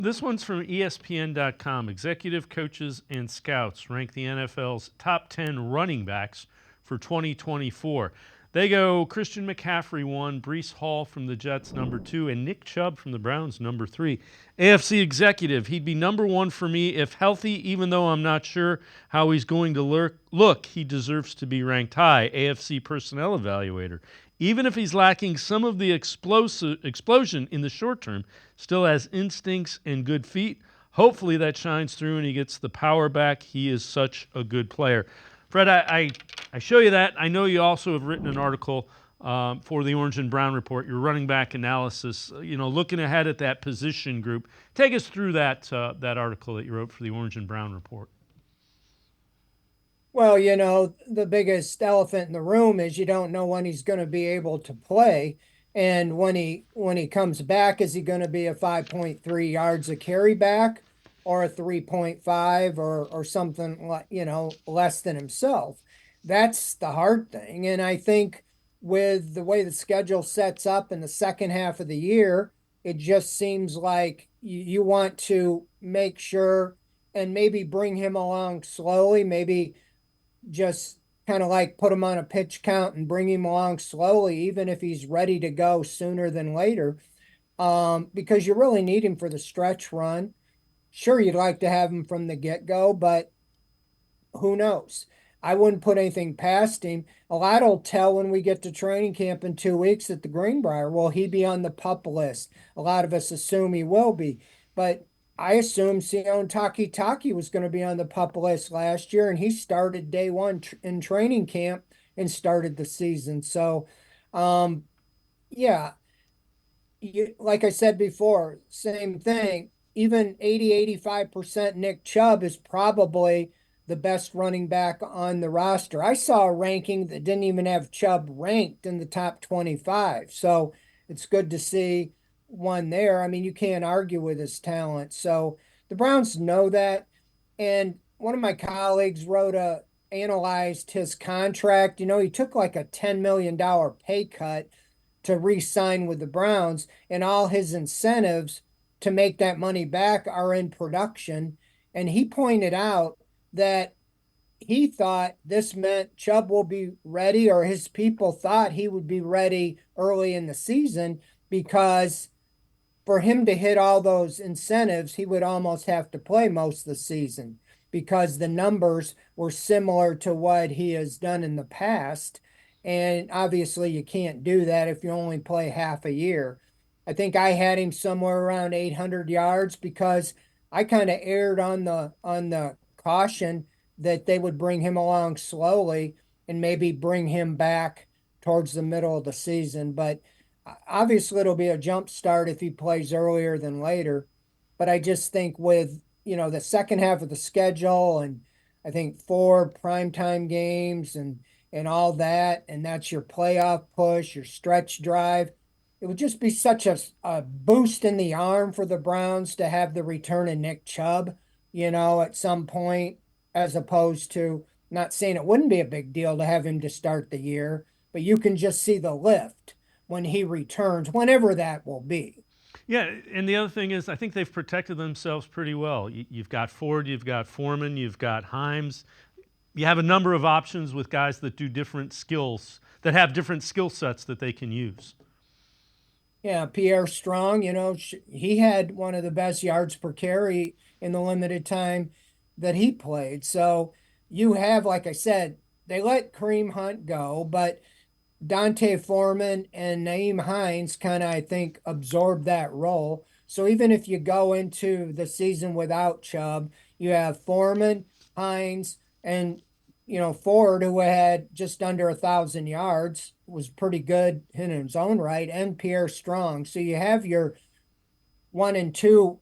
This one's from ESPN.com. Executive coaches and scouts rank the NFL's top 10 running backs for 2024. They go Christian McCaffrey 1, Breece Hall from the Jets number 2, and Nick Chubb from the Browns number 3. AFC executive, he'd be number 1 for me if healthy, even though I'm not sure how he's going to look. He deserves to be ranked high. AFC personnel evaluator. Even if he's lacking some of the explosion in the short term, still has instincts and good feet. Hopefully that shines through and he gets the power back. He is such a good player. Fred, I show you that. I know you also have written an article for the Orange and Brown Report, your running back analysis, looking ahead at that position group. Take us through that article that you wrote for the Orange and Brown Report. Well, the biggest elephant in the room is you don't know when he's going to be able to play. And when he comes back, is he going to be a 5.3 yards a carry back or a 3.5 or something like, less than himself? That's the hard thing. And I think with the way the schedule sets up in the second half of the year, it just seems like you want to make sure and maybe bring him along slowly, maybe just kind of like put him on a pitch count and bring him along slowly, even if he's ready to go sooner than later, because you really need him for the stretch run. Sure, you'd like to have him from the get-go, but who knows? I wouldn't put anything past him. A lot will tell when we get to training camp in 2 weeks at the Greenbrier. Will he be on the PUP list? A lot of us assume he will be, but I assumed Sion Taki was going to be on the PUP list last year, and he started day one in training camp and started the season. So, um, yeah, like I said before, same thing. Even 85% Nick Chubb is probably the best running back on the roster. I saw a ranking that didn't even have Chubb ranked in the top 25. So it's good to see one there. I mean, you can't argue with his talent. So the Browns know that. And one of my colleagues analyzed his contract. He took like a $10 million pay cut to re-sign with the Browns, and all his incentives to make that money back are in production. And he pointed out that he thought this meant Chubb will be ready, or his people thought he would be ready early in the season, because for him to hit all those incentives, he would almost have to play most of the season because the numbers were similar to what he has done in the past. And obviously, you can't do that if you only play half a year. I think I had him somewhere around 800 yards because I kind of erred on the caution that they would bring him along slowly and maybe bring him back towards the middle of the season. But obviously, it'll be a jump start if he plays earlier than later. But I just think with, the second half of the schedule, and I think 4 primetime games and all that, and that's your playoff push, your stretch drive. It would just be such a boost in the arm for the Browns to have the return of Nick Chubb, at some point, as opposed to, not saying it wouldn't be a big deal to have him to start the year, but you can just see the lift when he returns, whenever that will be. Yeah, and the other thing is, I think they've protected themselves pretty well. You've got Ford, you've got Foreman, you've got Himes. You have a number of options with guys that do different skills, that have different skill sets that they can use. Yeah, Pierre Strong, he had one of the best yards per carry in the limited time that he played. So you have, like I said, they let Kareem Hunt go, but Dante Foreman and Naeem Hines kind of, I think, absorbed that role. So even if you go into the season without Chubb, you have Foreman, Hines, and Ford, who had just under 1,000 yards, was pretty good in his own right, and Pierre Strong. So you have your 1 and 2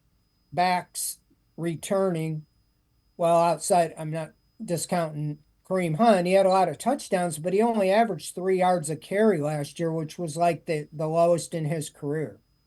backs returning. Well, outside, I'm not discounting Kareem Hunt. He had a lot of touchdowns, but he only averaged 3 yards a carry last year, which was like the lowest in his career.